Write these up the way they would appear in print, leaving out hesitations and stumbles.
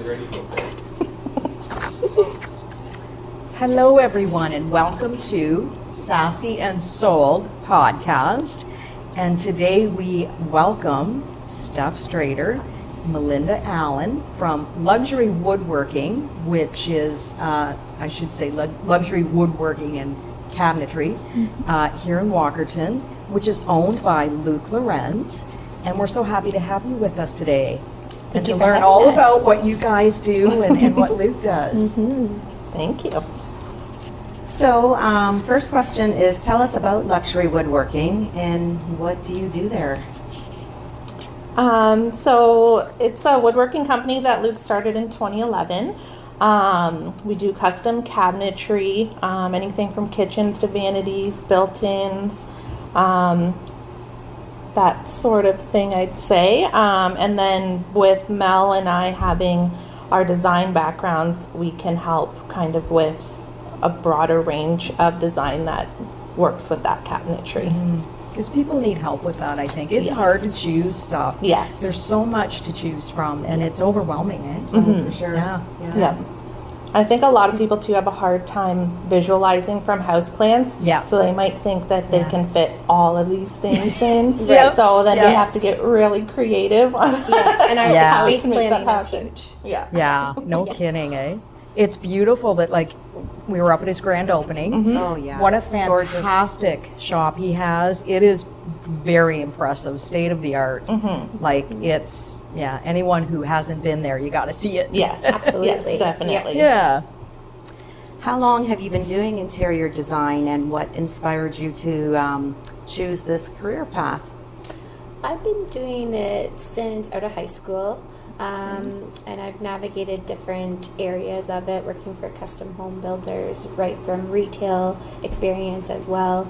guys ready? Hello, everyone, and welcome to Sassy and Sold podcast. And today we welcome Steph Strader, Melinda Allen from Luxury Woodworking, which is, Luxury Woodworking and Cabinetry here in Walkerton, which is owned by Luke Lorenz. And we're so happy to have you with us today and to learn all about what you guys do and what Luke does. Thank you. So, first question is, tell us about Luxury Woodworking and what do you do there? So it's a woodworking company that Luke started in 2011. We do custom cabinetry, anything from kitchens to vanities, built-ins, that sort of thing, I'd say. And then with Mel and I having our design backgrounds, we can help kind of with a broader range of design that works with that cabinetry. Because people need help with that, I think. It's Yes. hard to choose stuff. Yes. There's so much to choose from, and it's overwhelming, eh? For sure. Yeah. Yeah. I think a lot of people too have a hard time visualizing from house plans. Yeah. So they might think that they can fit all of these things in. Yep. So then we have to Yes. get really creative. And our Yeah. space To make planning that is happen. huge. Yeah. Yeah, no kidding, eh? It's beautiful that, like, we were up at his grand opening. Oh, yeah. What a It's gorgeous. fantastic shop he has. It is very impressive, state of the art. Like, it's, anyone who hasn't been there, you got to see it. Yes. Absolutely. Yes, definitely. Yeah. How long have you been doing interior design and what inspired you to choose this career path? I've been doing it since out of high school, and I've navigated different areas of it, working for custom home builders, right from retail experience as well.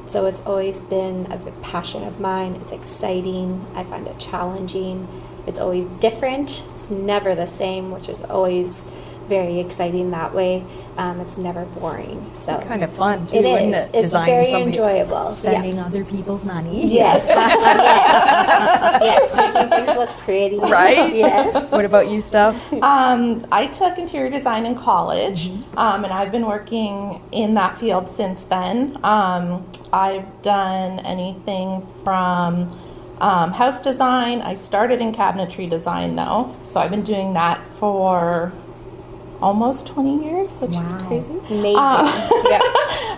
So it's always been a passion of mine. It's exciting. I find it challenging. It's always different. It's never the same, which is always very exciting that way. It's never boring. So Kind of fun, too, it isn't is. it? It's Designing very somebody- enjoyable. Spending other people's money. Yes. Yes. Making things look pretty. Right? Yes. What about you, Steph? I took interior design in college, and I've been working in that field since then. I've done anything from house design. I started in cabinetry design though, so I've been doing that for almost 20 years, which is crazy. Amazing. Yeah.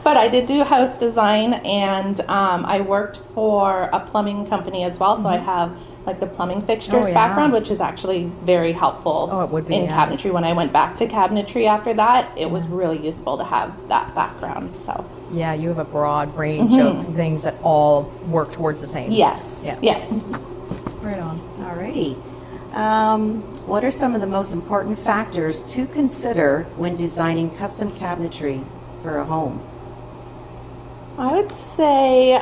But I did do house design, and I worked for a plumbing company as well, so I have like the plumbing fixtures Oh, yeah. background, which is actually very helpful Oh, it would be, in yeah. cabinetry. When I went back to cabinetry after that, it was really useful to have that background. So Yeah, you have a broad range of things that all work towards the same. yes, Yeah. Right on. Alrighty. What are some of the most important factors to consider when designing custom cabinetry for a home? I would say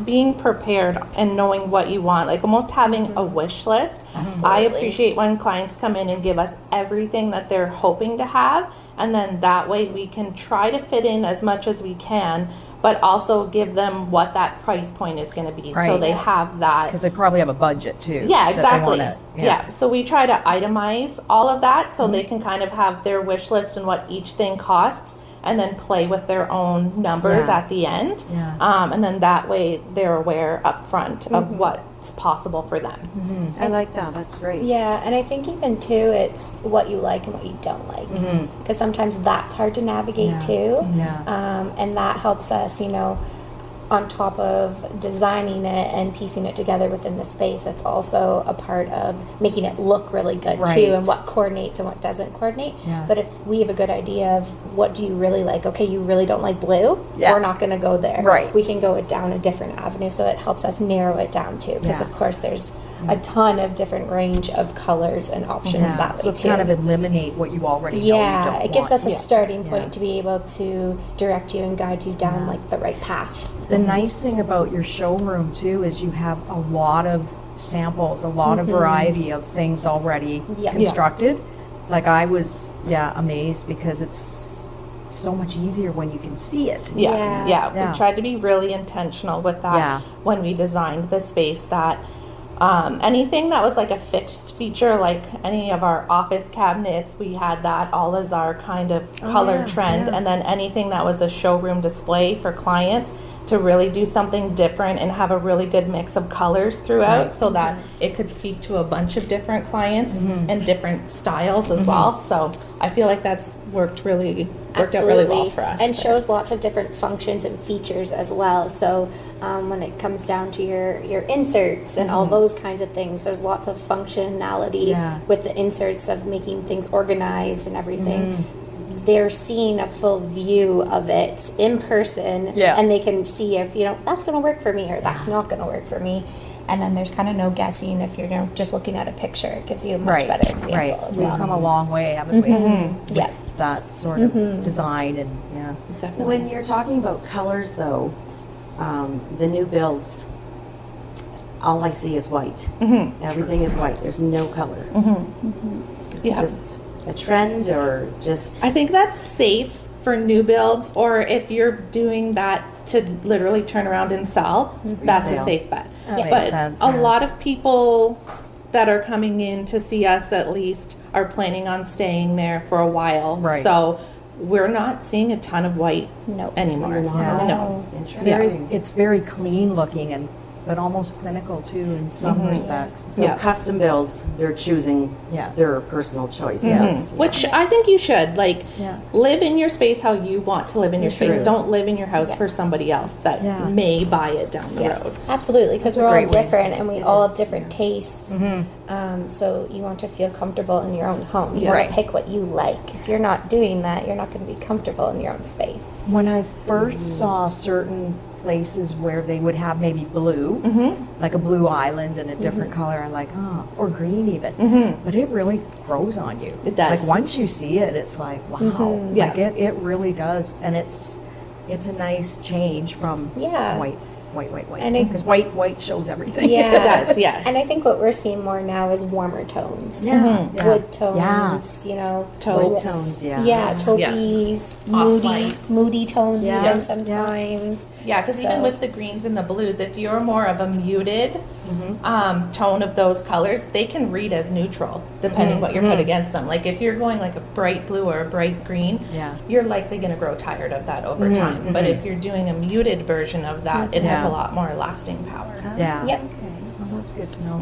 being prepared and knowing what you want, like almost having a wish list. I appreciate when clients come in and give us everything that they're hoping to have, and then that way we can try to fit in as much as we can, but also give them what that price point is going to be, so Right. they have that. Because they probably have a budget, too. Yeah, that they exactly. wanna- Yeah. So we try to itemize all of that so they can kind of have their wish list and what each thing costs, and then play with their own numbers Yeah. at the end. Yeah. And then that way they're aware up front of what's possible for them. I like that. That's great. Yeah, and I think even too, it's what you like and what you don't like, because sometimes that's hard to navigate too. Yeah. And that helps us, on top of designing it and piecing it together within the space, it's also a part of making it look really good Right. too, and what coordinates and what doesn't coordinate. Yeah. But if we have a good idea of what do you really like, okay, you really don't like blue, Yeah. we're not going to go there. Right. We can go down a different avenue, so it helps us narrow it down too, because Yeah. of course there's a ton of different range of colors and options that way So it's too. kind of eliminate what you already know you Yeah, don't it gives want. us a starting point Yeah. to be able to direct you and guide you down like the right path. The nice thing about your showroom too is you have a lot of samples, a lot of variety of things already Yeah. constructed. Like I was, amazed because it's so much easier when you can see it. Yeah. We tried to be really intentional with that Yeah. when we designed the space, that Anything that was like a fixed feature, like any of our office cabinets, we had that all as our kind of color trend. And then anything that was a showroom display for clients, to really do something different and have a really good mix of colors throughout, so that it could speak to a bunch of different clients and different styles as well. So I feel like that's worked out really well for us. And shows lots of different functions and features as well. So when it comes down to your inserts and all those kinds of things, there's lots of functionality with the inserts of making things organized and everything. They're seeing a full view of it in person, and they can see if, that's going to work for me or that's not going to work for me. And then there's kind of no guessing if you're just looking at a picture. It gives you a much better example as well. We've come a long way, haven't we? Yeah. That sort of design and Definitely. When you're talking about colors, though, the new builds, all I see is white. Everything is white. There's no color. It's just a trend, or just... I think that's safe for new builds, or if you're doing that to literally turn around and sell, that's a Resale. safe bet. That makes But sense, a lot of people that are coming in to see us, at least, are planning on staying there for a while. Right. So we're not seeing a ton of white Nope. anymore. Yeah. No. Interesting. it's very clean looking but almost clinical too in some respects. So Yeah. custom builds, they're choosing Yeah. their personal choice. Yes. Which I think you should, Yeah. live in your space how you want to live in your space. True. Don't live in your house for somebody else that may buy it down the road. Absolutely, because we're all great way to different say and we all have different tastes. So you want to feel comfortable in your own home. You want to pick what you like. If you're not doing that, you're not going to be comfortable in your own space. When I first saw certain places where they would have maybe blue, like a blue island and a different color, I'm like, or green even. But it really grows on you. It does. Like once you see it, it's like, wow. Yeah. Like it really does. And it's a nice change from white. And I- Because white shows everything. Yeah, It does, yes. And I think what we're seeing more now is warmer tones. Yeah. Wood tones, Taupe woods. tones, Yeah, taupies, Off-whites. moody tones Yeah. even sometimes. Yeah, because even with the greens and the blues, if you're more of a muted tone of those colors, they can read as neutral, depending what you're put against them. Like if you're going like a bright blue or a bright green, you're likely going to grow tired of that over time. But if you're doing a muted version of that, it has a lot more lasting power. Yeah. Yep. Well, that's good to know.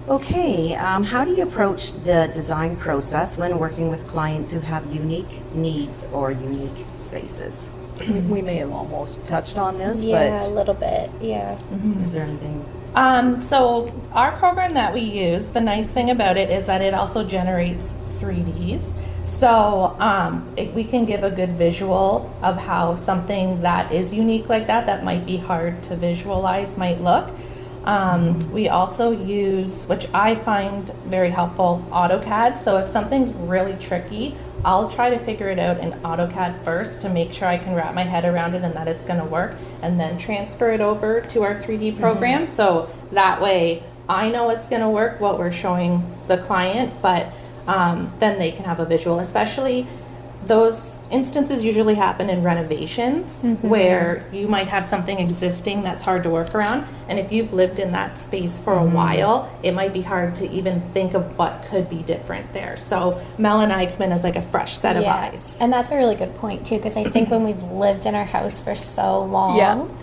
Okay, how do you approach the design process when working with clients who have unique needs or unique spaces? We may have almost touched on this, Yeah, a but little bit. Yeah. Is there anything? So our program that we use, the nice thing about it is that it also generates 3Ds. So we can give a good visual of how something that is unique like that might be hard to visualize might look. We also use, which I find very helpful, AutoCAD. So if something's really tricky, I'll try to figure it out in AutoCAD first to make sure I can wrap my head around it and that it's going to work, and then transfer it over to our 3D program. So that way I know it's going to work, what we're showing the client, but then they can have a visual. Especially those instances usually happen in renovations where you might have something existing that's hard to work around, and if you've lived in that space for a while, it might be hard to even think of what could be different there. So Mel and I come in as like a fresh set of eyes. And that's a really good point too, because I think when we've lived in our house for so long,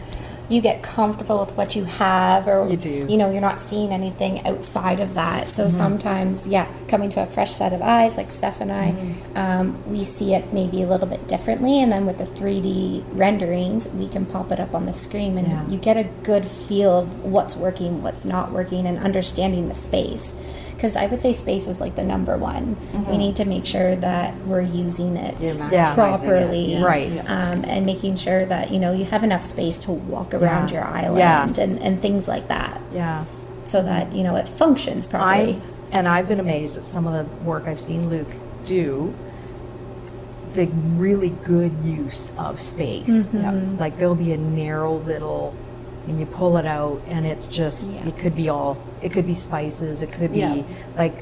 you get comfortable with what you have, or You do. you're not seeing anything outside of that. So sometimes, coming to a fresh set of eyes, like Steph and I, we see it maybe a little bit differently, and then with the 3D renderings, we can pop it up on the screen, and you get a good feel of what's working, what's not working, and understanding the space. Because I would say space is like the number one. We need to make sure that we're using it maximizing properly, it, Right. and making sure that you have enough space to walk around your island and things like that, so that it functions properly. I've been amazed at some of the work I've seen Luke do. The really good use of space. Like there'll be a narrow little, and you pull it out, and it's just it could be spices, it could be like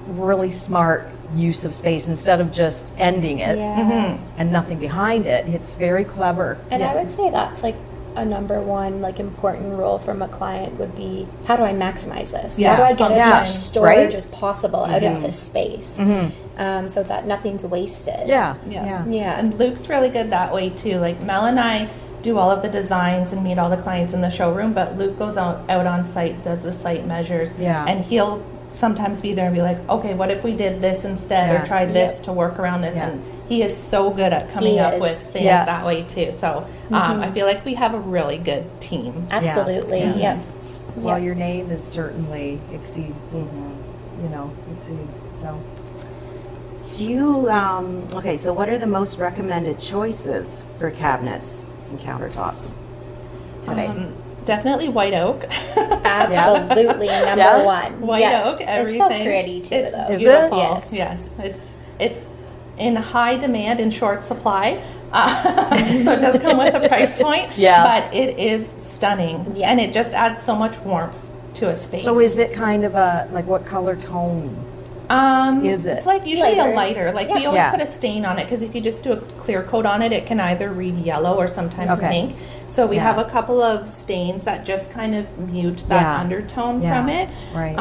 really smart use of space instead of just ending it and nothing behind it. It's very clever. And I would say that's like a number one like important role from a client would be, how do I maximize this? Yeah. How do I get as Yeah. much storage Right? as possible out of this space, so that nothing's wasted? Yeah. Yeah. And Luke's really good that way too. Like Mel and I do all of the designs and meet all the clients in the showroom, but Luke goes out on site, does the site measures, Yeah. and he'll sometimes be there and be like, okay, what if we did this instead, Yeah. or tried this to work around this? Yeah. And he is so good at coming He up is. with things Yeah. that way too. So I feel like we have a really good team. Absolutely. Yeah. Yep. Well, Yep. your name is certainly exceeds, exceeds. So, Do you, okay, so what are the most recommended choices for cabinets and countertops today? Definitely white oak. Absolutely number Yeah. one. White Yeah. oak, everything. It's so pretty too, It's though. Is beautiful. it? Yes, it's in high demand in short supply. So it does come with a price point. Yeah. But it is stunning, Yeah. and it just adds so much warmth to a space. so is it kind of a like what color tone? is it? It's like usually Lighter. a lighter. Like we Yeah. always Yeah. put a stain on it, because if you just do a clear coat on it, it can either read yellow or sometimes Okay. pink. So we Yeah. have a couple of stains that just kind of mute that Yeah. undertone Yeah. from it. Right.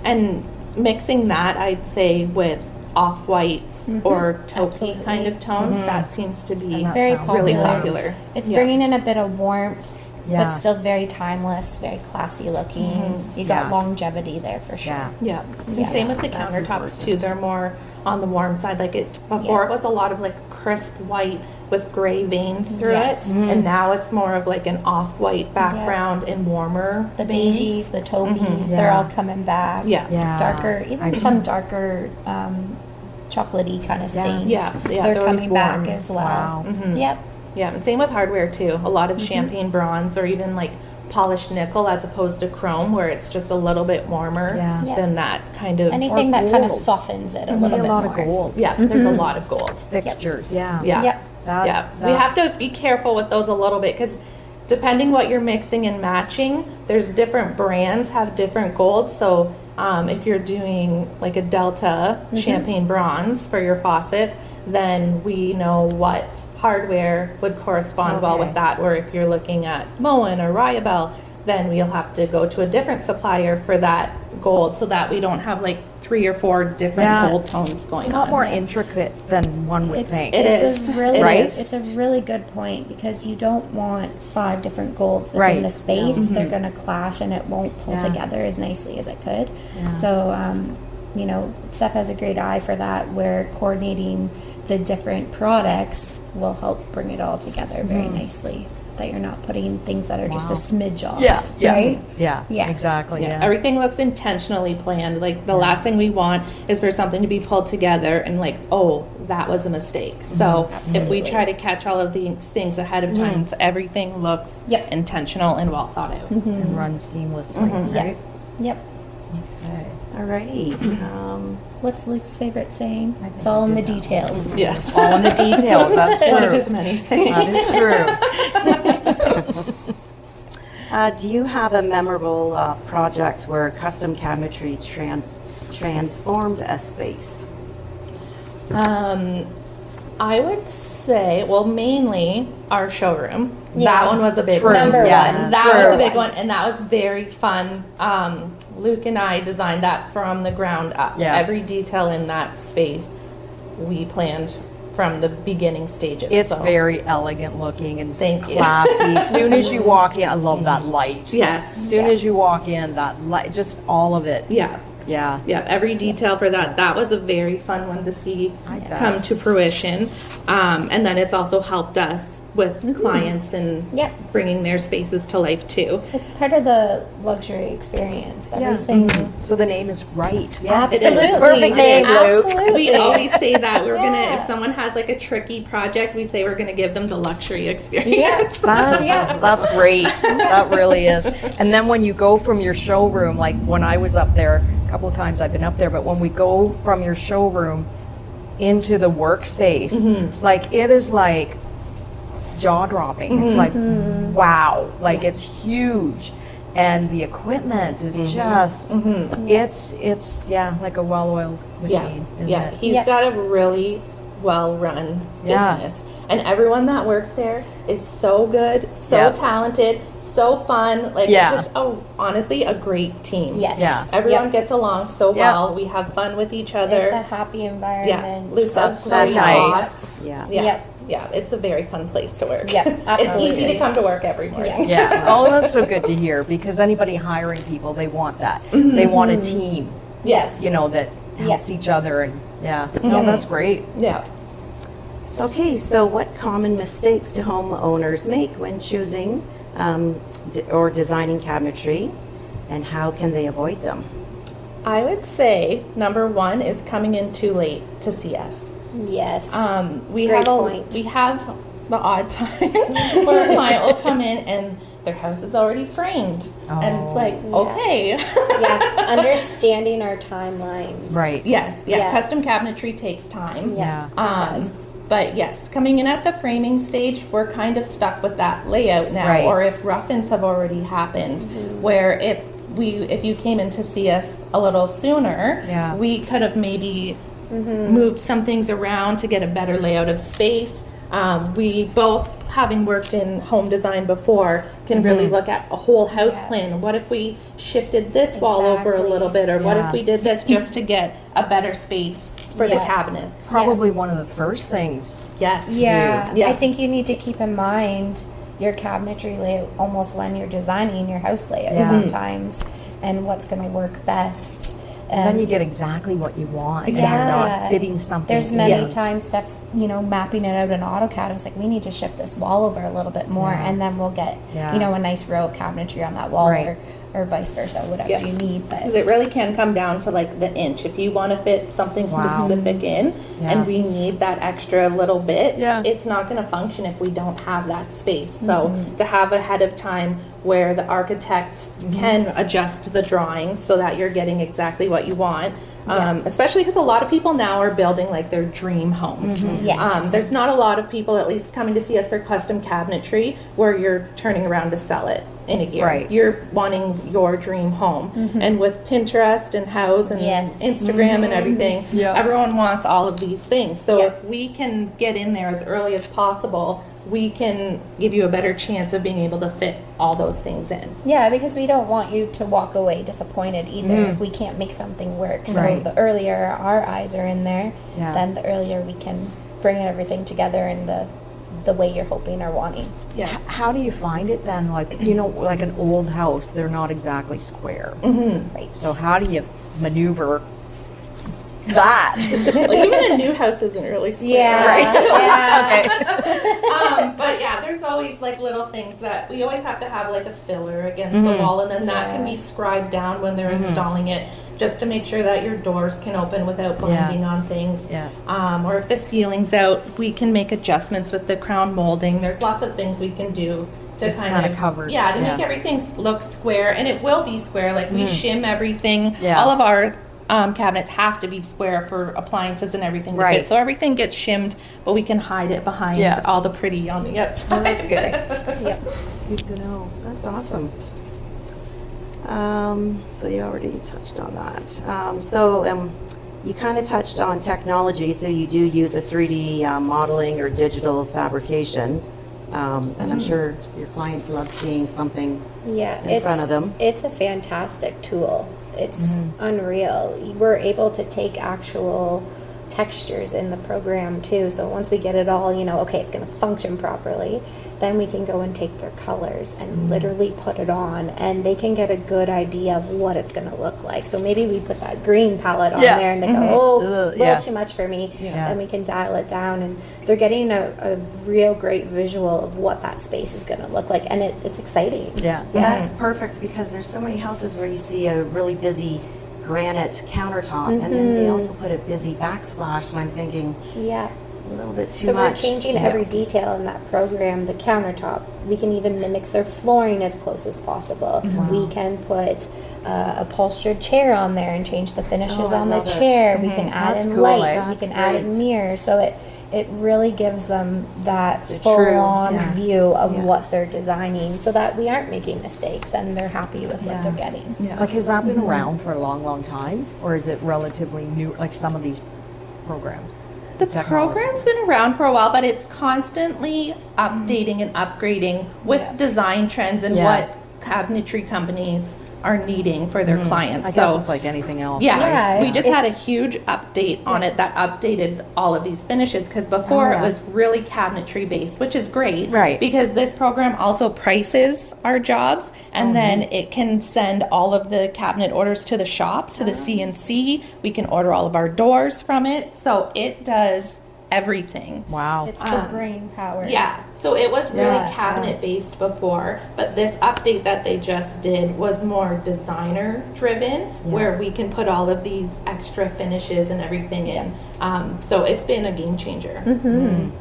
And mixing that, I'd say, with off-whites or taupey Absolutely. kind of tones, that seems to be And that Very sounds popular. really popular. It's Yeah. bringing in a bit of warmth, Yeah. but still very timeless, very classy looking. You got Yeah. longevity there for sure. Yeah. Yeah, and Yeah. same with the That's countertops important. too. They're more on the warm side. Like it before, Yeah. it was a lot of like crisp white with gray veins through Yes. it, and now it's more of like an off-white background and warmer The veins. beiges, the taupeys, Yeah. they're all coming back. Yeah. Yeah. Darker, even I- some darker chocolatey kind of stains. Yeah, yeah, They're they're always coming back warm. as well. Wow. Yep. Yeah, and same with hardware too. A lot of champagne bronze or even like polished nickel as opposed to chrome, where it's just a little bit warmer Yeah. Yeah. than that kind of. Anything that kind of gold. softens it a I see little a bit lot more. of gold Yeah, there's a lot of gold. fixtures. Yeah. Yeah. Yep. That- Yeah, we have to be careful with those a little bit, because depending what you're mixing and matching, there's different brands have different golds. So if you're doing like a Delta champagne bronze for your faucets, then we know what hardware would correspond well Okay. with that. Or if you're looking at Moen or Ryabel, then we'll have to go to a different supplier for that gold, so that we don't have like 3 or 4 different Yeah. gold tones going It's a lot on. more intricate than one would think. It it's is. A really, Right? It's a really good point, because you don't want 5 different golds within Right. the space. They're going to clash and it won't pull Yeah. together as nicely as it could. Yeah. So, Steph has a great eye for that, where coordinating the different products will help bring it all together very nicely. That you're not putting things that are just a Wow. smidge off. Yeah. Yeah. Right? Yeah. Yeah. Exactly. Yeah, Yeah. everything looks intentionally planned. Like the last thing we want is for something to be pulled together and like, oh, that was a mistake. So if we try to catch all of these things ahead of time, so everything looks Yep. intentional and well thought out. And run seamlessly. Yeah. Right. Yep. Okay. All right. What's Luke's favorite saying? It's all in the details. Yes, All in the details. That's true. one of his many things. That is true. Do you have a memorable project where custom cabinetry transformed a space? I would say, well, mainly our showroom. Yeah. That one was a big True. one. Number Yes. one. That True. was a big one, and that was very fun. Luke and I designed that from the ground up. Yeah. Every detail in that space we planned from the beginning stages. It's so. very elegant looking and Thank you. classy. As soon as you walk in, I love that light. Yes. As soon as you walk in, that light, just all of it. Yeah. Yeah. Yeah, every detail for that. That was a very fun one to see I bet. come to fruition. And then it's also helped us with clients and Yep. bringing their spaces to life too. It's part of the luxury experience. Yeah. Everything. So the name is right. Absolutely. Perfect name, Luke. Absolutely. We always say that we're gonna, Yeah. if someone has like a tricky project, we say we're gonna give them the luxury experience. That's great. That really is. And then when you go from your showroom, like when I was up there, a couple of times I've been up there, but when we go from your showroom into the workspace, like it is like jaw dropping. It's like, wow, like it's huge. And the equipment is just, it's like a well-oiled machine, isn't Yeah, it? he's Yeah. got a really well-run Yeah. business. And everyone that works there is so good, so Yep. talented, so fun. Like, Yeah. it's just, honestly, a great team. Yes. Yeah. Everyone Yep. gets along so Yep. well. We have fun with each other. It's a happy environment. Luke's a That's so great nice. boss. Yeah. Yeah. Yep. Yeah, it's a very fun place to work. Yep, It's easy absolutely. to come to work every morning. Yeah. Oh, that's so good to hear, because anybody hiring people, they want that. They want a team, Yes. you know, that helps each other, and no, that's great. Yeah. Okay, so what common mistakes do homeowners make when choosing or designing cabinetry, and how can they avoid them? I would say number one is coming in too late to see us. Yes. We Great have point. we have the odd time where a client will come in and their house is already framed, and it's like, okay. Yeah, understanding our timelines. Right. Yes, yeah, Yeah. custom cabinetry takes time. Yeah, it does. But yes, coming in at the framing stage, we're kind of stuck with that layout now. Right. Or if rough-ins have already happened, where if you came in to see us a little sooner, Yeah. we could have maybe moved some things around to get a better layout of space. We both, having worked in home design before, can really look at a whole house Yeah. plan. What if we shifted this wall over a Exactly. little bit, or what Yeah. if we did this just to get a better space for the Yeah. cabinets? Probably one of the first things. Yes. Yeah, Yeah. I think you need to keep in mind your cabinetry layout almost when you're designing your house layout Yeah. sometimes, and what's going to work best. And then you get exactly what you want. And Yeah. you're not fitting something There's many in. times Steph's, mapping it out in AutoCAD. It's like, we need to shift this wall over a little bit more, Yeah. and then we'll get, Yeah. a nice row of cabinetry on that wall, Right. or vice versa, whatever Yeah. you need. But Because it really can come down to like the inch. If you want to fit something Wow. specific in, Yeah. and we need that extra little bit, Yeah. it's not going to function if we don't have that space. So to have ahead of time where the architect can adjust the drawings so that you're getting exactly what you want. Especially because a lot of people now are building like their dream homes. Yes. There's not a lot of people, at least coming to see us for custom cabinetry, where you're turning around to sell it in a year. Right. You're wanting your dream home. And with Pinterest and House and Yes. Instagram and everything, Yeah. everyone wants all of these things. So Yeah. if we can get in there as early as possible, we can give you a better chance of being able to fit all those things in. yeah, because we don't want you to walk away disappointed either if we can't make something work. So Right. the earlier our eyes are in there, Yeah. then the earlier we can bring everything together in the way you're hoping or wanting. Yeah. How do you find it then? Like, like an old house, they're not exactly square. Right. So how do you maneuver that? Like even a new house isn't really square. Yeah. But yeah, there's always like little things that we always have to have, like a filler against the wall, and then that can be scribed down when they're installing it, just to make sure that your doors can open without binding on things. Yeah. Or if the ceiling's out, we can make adjustments with the crown molding. There's lots of things we can do to Just kind kinda of cover, make yeah. everything look square, and it will be square. Like we shim everything. Yeah. All of our cabinets have to be square for appliances and everything to Right. fit. So everything gets shimmed, but we can hide it behind Yeah. all the pretty on the outside. That's good. Yep. Good to know. That's awesome. So you already touched on that. You kind of touched on technology, so you do use a 3D modeling or digital fabrication. And I'm sure your clients love seeing something Yeah, in front of them. It's a fantastic tool. It's unreal. We're able to take actual textures in the program too. So once we get it all, okay, it's going to function properly, then we can go and take their colors and literally put it on, and they can get a good idea of what it's going to look like. So maybe we put that green palette on Yeah. there and they go, oh, a Ugh, little yeah. too much for me. Yeah. Then we can dial it down, and they're getting a real great visual of what that space is going to look like, and it's exciting. Yeah. That's perfect, because there's so many houses where you see a really busy granite countertop, and then they also put a busy backsplash, and I'm thinking Yeah. a little bit too So much. we're changing every detail in that program. The countertop, we can even mimic their flooring as close as possible. We can put a upholstered chair on there and change the finishes Oh, I on the love it. chair. We can add That's in cool, lights. eh? We can That's add in great. mirrors. So it really gives them that The full-on yeah. view of Yeah. what they're designing, so that we aren't making mistakes and they're happy with what they're getting. Like, has that been around for a long, long time? Or is it relatively new, like some of these programs? The technology? program's been around for a while, but it's constantly updating and upgrading with design trends and Yeah. what cabinetry companies are needing for their clients. I guess it's like anything else. Yeah, Yeah, we it's- just had a huge update on it that updated all of these finishes because before Oh, yeah. it was really cabinetry based, which is great. Right. Because this program also prices our jobs and then it can send all of the cabinet orders to the shop, to the CNC. We can order all of our doors from it. So it does everything. Wow. It's the brain power. Yeah, so it was really Yeah, cabinet based before, but this update that they just did was more designer driven, where we can put all of these extra finishes and everything in. So it's been a game changer.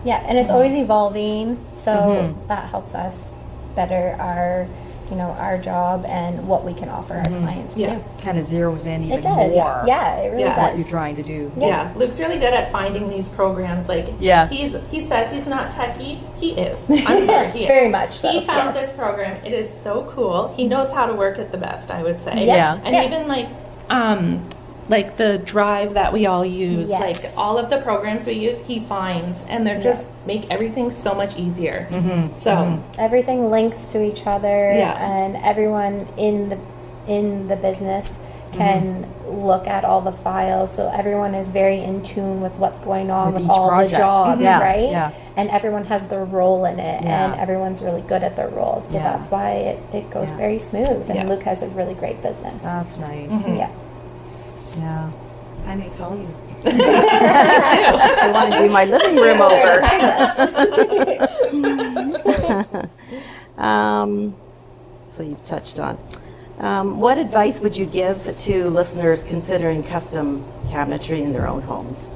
Yeah, and it's always evolving, so that helps us better our, our job and what we can offer our clients Yeah. too. Kind of zeroes in even It does. more Yeah, it really Yeah. what you're does. trying to do. Yeah. Luke's really good at finding these programs. Like, Yeah. he says he's not techie. He is. I'm sorry, he is. Very much so. He found yes. this program. It is so cool. He knows how to work it the best, I would say. Yeah. And Yeah. even like the drive that we all use, Yes. like all of the programs we use, he finds, and they're just make everything so much easier. So Everything links to each other, Yeah. and everyone in the business can look at all the files, so everyone is very in tune with what's going on With with each all project. the jobs, Yeah, right? yeah. And everyone has their role in it, Yeah. and everyone's really good at their roles, so Yeah. that's why it goes Yeah. very smooth. And Yeah. Luke has a really great business. That's nice. Yeah. Yeah. I may call you. I want to do my living room over. So you touched on. What advice would you give to listeners considering custom cabinetry in their own homes?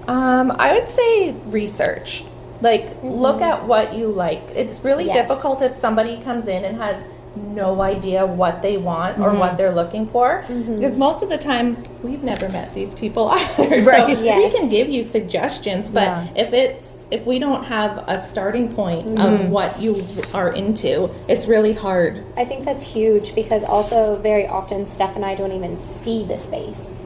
I would say research. Like, look at what you like. It's really Yes. difficult if somebody comes in and has no idea what they want or what they're looking for. Because most of the time, we've never met these people either. So Right. we Yes. can give you suggestions, but Yeah. if we don't have a starting point of what you are into, it's really hard. I think that's huge because also very often Steph and I don't even see the space.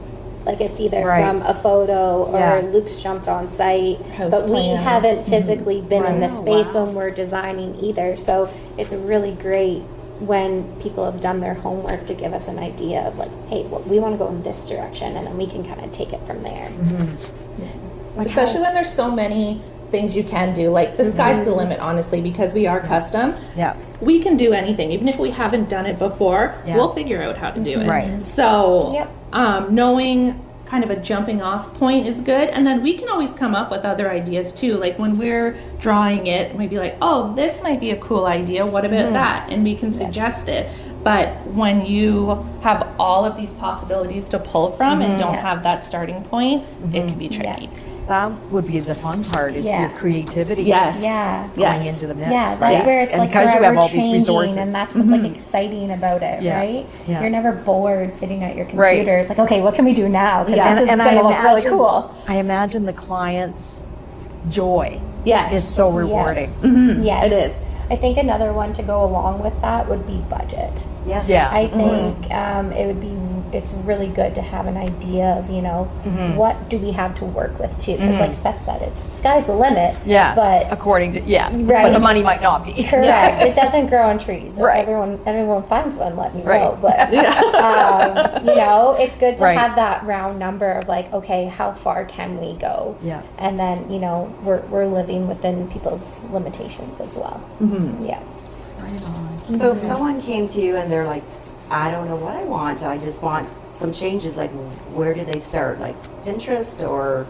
Like it's either Right. from a photo or Yeah. Luke's jumped on site, House but we plan. haven't physically been in the Right. space when we're designing either. So it's really great when people have done their homework to give us an idea of like, hey, well, we want to go in this direction, and then we can kind of take it from there. Especially when there's so many things you can do. Like, the sky's the limit, honestly, because we are custom. Yeah. We can do anything. Even if we haven't done it before, Yeah. we'll figure out how to do it. Right. So, Yep. knowing kind of a jumping off point is good. And then we can always come up with other ideas too. Like when we're drawing it, we'd be like, oh, this might be a cool idea. What about that? And we can suggest it. But when you have all of these possibilities to pull from and don't have that starting point, it can be tricky. That would be the fun part, is Yeah. your creativity. Yes. Yeah. Going Yes. into the mix. Yeah, that's right? where it's And like because you forever have all these changing, resources. and that's what's like exciting about it, Yeah. right? Yeah. You're never bored sitting at your Right. computer. It's like, okay, what can we do now? Because Yeah. this is And going to look really cool. I imagine the client's joy Yes. is so rewarding. Yes, It is. I think another one to go along with that would be budget. Yes. Yeah. I think it would be. It's really good to have an idea of what do we have to work with too. Because like Steph said, it's sky's the limit. Yeah. But according to, but Right. the money might not be. correct, it doesn't grow on trees. If Right. everyone finds one, let me Right. know. But it's good to Right. have that round number of like, okay, how far can we go? Yeah. And then we're living within people's limitations as well. Yeah. So if someone came to you and they're like, I don't know what I want, I just want some changes, like where do they start? Like Pinterest or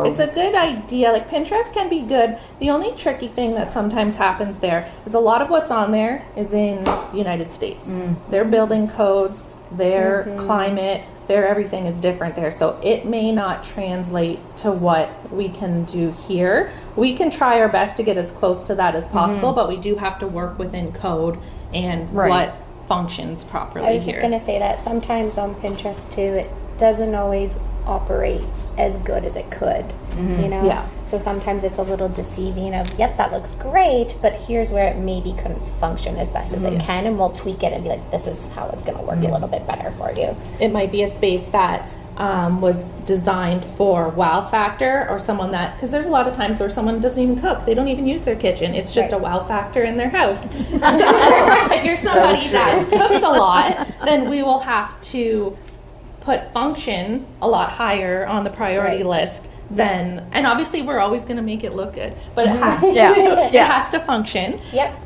It's a good idea. Like, Pinterest can be good. The only tricky thing that sometimes happens there is a lot of what's on there is in the United States. Their building codes, their climate, their everything is different there. So it may not translate to what we can do here. We can try our best to get as close to that as possible, but we do have to work within code and Right. what functions properly I was here. just going to say that sometimes on Pinterest too, it doesn't always operate as good as it could, Yeah. So sometimes it's a little deceiving of, yep, that looks great, but here's where it maybe couldn't function as best as it can, and we'll tweak it and be like, this is how it's going to work a little bit better for you. It might be a space that was designed for wow factor, or someone that, because there's a lot of times where someone doesn't even cook, they don't even use their kitchen, it's just a wow factor in their house. So if you're somebody that cooks a lot, then we will have to put function a lot higher on the priority list than, and obviously we're always going to make it look good, but it has to, it has to function. Yep.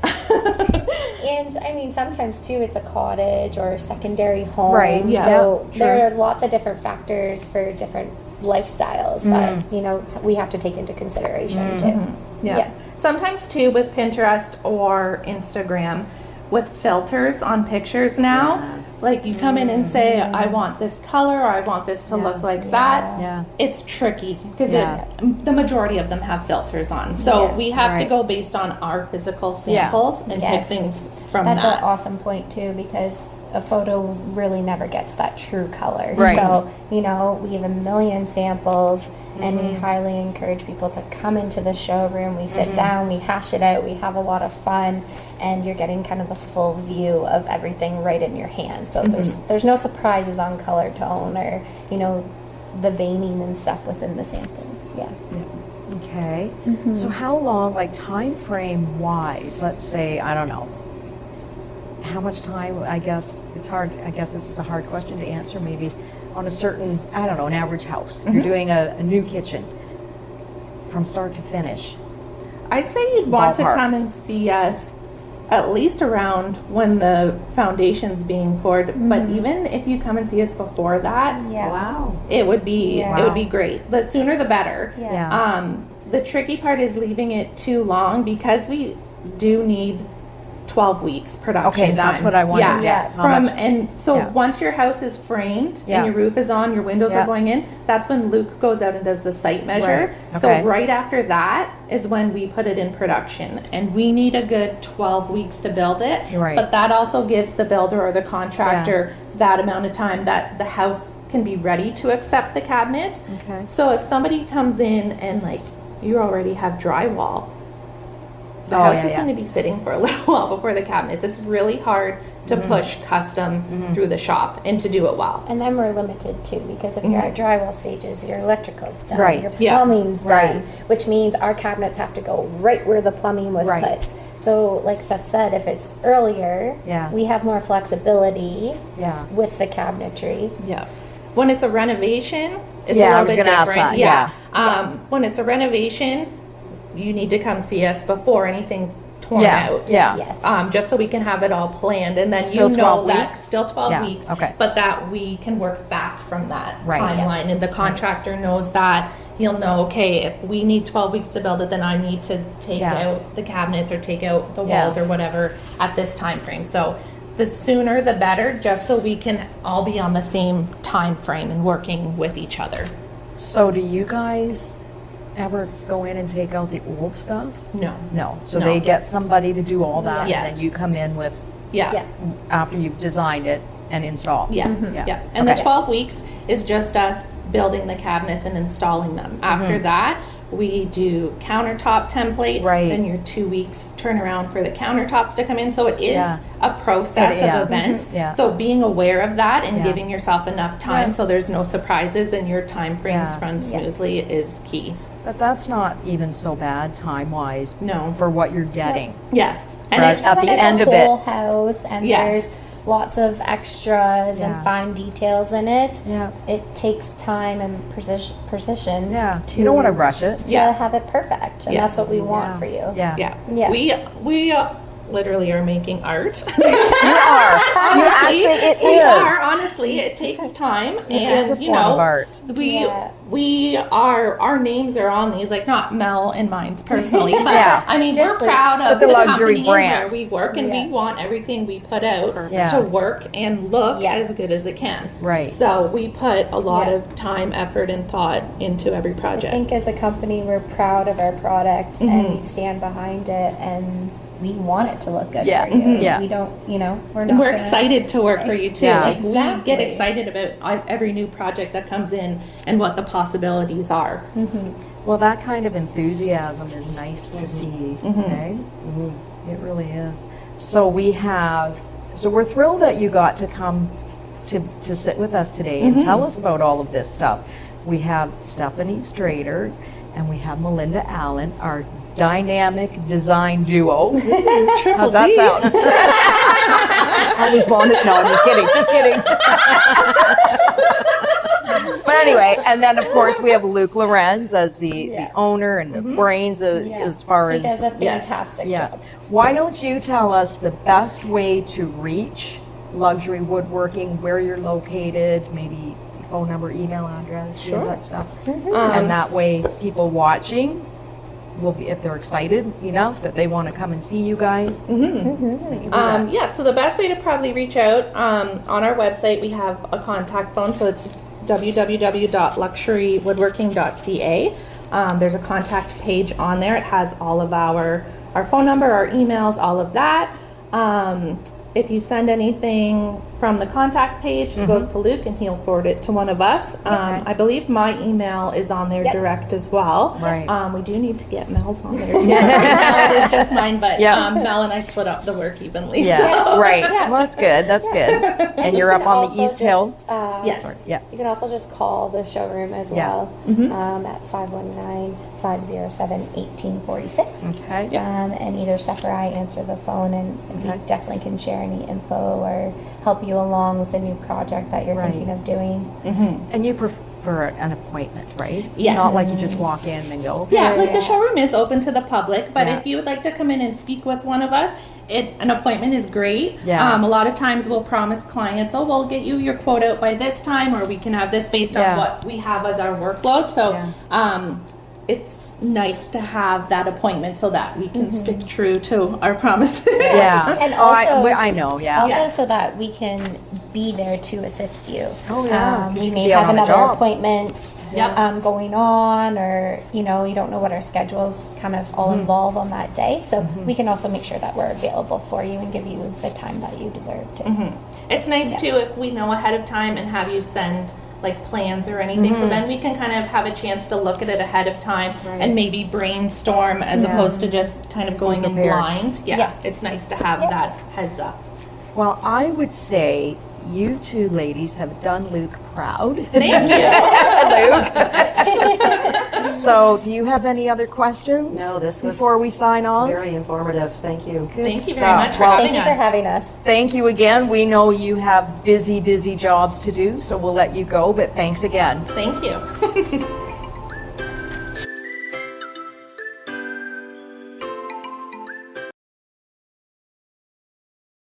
And I mean, sometimes too, it's a cottage or a secondary home. Right. Yeah. So True. there are lots of different factors for different lifestyles that, you know, we have to take into consideration too. Yeah. Sometimes too with Pinterest or Instagram, with filters on pictures now, like you come in and say, I want this color, or I want this to look like that. Yeah. It's tricky because Yeah. the majority of them have filters on. So we have to Right. go based on our physical samples and pick Yes. things from That's that. an awesome point too, because a photo really never gets that true color. Right. So, you know, we have a million samples, and we highly encourage people to come into the showroom. We sit down, we hash it out, we have a lot of fun, and you're getting kind of the full view of everything right in your hand. So there's no surprises on color tone or, you know, the veining and stuff within the samples. Yeah. Okay. So how long, like time frame wise, let's say, I don't know, how much time, I guess it's hard, I guess this is a hard question to answer, maybe on a certain, I don't know, an average house. You're doing a new kitchen from start to finish. I'd say you'd want to Ballpark. come and see us at least around when the foundation's being poured. But even if you come and see us before that, Yeah. Wow. it would be Yeah. it would be great. The sooner the better. Yeah. The tricky part is leaving it too long, because we do need 12 weeks production Okay, that's time. what I wanted to Yeah. get. How From much- and so Yeah. once your house is framed Yeah. and your roof is on, your windows Yeah. are going in, that's when Luke goes out and does the site measure. Right. So Okay. right after that is when we put it in production, and we need a good 12 weeks to build it. Right. But that also gives the builder or the contractor that amount of time that the house can be ready to accept the cabinets. Okay. So if somebody comes in and like you already have drywall, the Oh, house yeah, is yeah. going to be sitting for a little while before the cabinets. It's really hard to push custom through the shop and to do it well. And then we're limited too, because if you're at drywall stages, your electrical's done, Right. your Yeah. plumbing's done, Right. which means our cabinets have to go right where the plumbing was Right. put. So, like Steph said, if it's earlier, Yeah. we have more flexibility Yeah. with the cabinetry. Yeah. When it's a renovation, it's Yeah, I a was little bit gonna ask different. that, Yeah. yeah. When it's a renovation, you need to come see us before anything's torn Yeah, out. yeah. Yes. Just so we can have it all planned, and then Still you 12 know that weeks? still 12 Yeah, weeks. okay. But that we can work back from that Right. timeline, and the contractor knows that. He'll know, okay, if we need 12 weeks to build it, then I need to take Yeah. out the cabinets or take out the Yeah. walls or whatever at this time frame. So the sooner the better, just so we can all be on the same time frame and working with each other. So do you guys ever go in and take out the old stuff? No. No. So No. they get somebody to do all that, and Yes. then you come in with, Yeah. Yeah. after you've designed it and installed. Yeah. Yeah. Yeah. And Okay. the 12 weeks is just us building the cabinets and installing them. After that, we do countertop template. Right. Then your 2 weeks turnaround for the countertops to come in. So it is Yeah. a process Yeah. of events. Yeah. So being aware of that and Yeah. giving yourself enough time Yeah. so there's no surprises and your time frames Yeah. run smoothly is key. But that's not even so bad time-wise. No. For what you're getting. Yes. And Right. it's At the But it's end a of it. whole house, and Yes. there's lots of extras Yeah. and fine details in it. Yeah. It takes time and precision. Yeah. To, You don't want to rush it. to Yeah. have it perfect, and Yes. that's what we want Yeah. for you. Yeah. yeah. Yeah. We literally are making art. You are. You actually, it We is. are, honestly. It takes time, is and a you form know, of art. Yeah. we are, our names are on these, like not Mel and mine's personally, but Yeah. I mean, Just we're like- proud of But the the luxury company brand. and where we work, and Yeah. we want everything we put out Yeah. to work and look Yeah. as good as it can. Right. So we put a lot Yeah. of time, effort, and thought into every I project. think as a company, we're proud of our product and we stand behind it, and we want it to look good Yeah. for you. Mhm. Yeah. We don't, you know, we're not. And we're gonna- excited to work for you too. Yeah. Like we get Exactly. excited about every new project that comes in and what the possibilities are. Well, that kind of enthusiasm is nice to see. Okay? It really is. So we're thrilled that you got to come to sit with us today and tell us about all of this stuff. We have Stephanie Strader and we have Melinda Allen, our dynamic design duo. How's that sound? I always wanted. No, I'm just kidding. But anyway, and then of course we have Luke Lorenz as the owner and the brains as far as He does a fantastic job. Why don't you tell us the best way to reach Luxury Woodworking, where you're located, maybe phone number, email address, all that stuff, and that way people watching will be, if they're excited enough that they want to come and see you guys. They can do that. Yeah, so the best way to probably reach out, on our website we have a contact phone, so it's www.luxurywoodworking.ca. There's a contact page on there. It has all of our phone number, our emails, all of that. If you send anything from the contact page, it goes to Luke and he'll forward it to one of us. I believe my email is on there direct as well. Right. We do need to get Mel's on there too. Right now it is just mine, but Mel and I split up the work evenly. Yeah, right. Well, that's good. That's good. And you're up on the East Hill? Yes. Yeah. You can also just call the showroom as well at 519-507-1846. Okay. And either Steph or I answer the phone, and we definitely can share any info or help you along with a new project that you're thinking of doing. And you prefer an appointment, right? Yes. Not like you just walk in and go. Yeah, like the showroom is open to the public, but if you would like to come in and speak with one of us, an appointment is great. Yeah. A lot of times we'll promise clients, oh, we'll get you your quote out by this time, or we can have this based on what we have as our workload. So it's nice to have that appointment so that we can stick true to our promises. Yeah. And also, I know, Also, so that we can be there to assist you. Oh, yeah. We You may can be have on the another job. appointment going on, or you don't know what our schedules kind of all involve on that day. So we can also make sure that we're available for you and give you the time that you deserve to. It's nice too if we know ahead of time and have you send like plans or anything, so then we can kind of have a chance to look at it ahead of time and maybe brainstorm as opposed to just kind of going in blind. It's nice to have that heads up. Well, I would say you two ladies have done Luke proud. Thank you. Luke. So, do you have any other questions? No, this was before we sign off. Very informative. Thank you. Thank you very stuff. much for Well, having Thank you for us. having us. Thank you again. We know you have busy jobs to do, so we'll let you go, but thanks again. Thank you.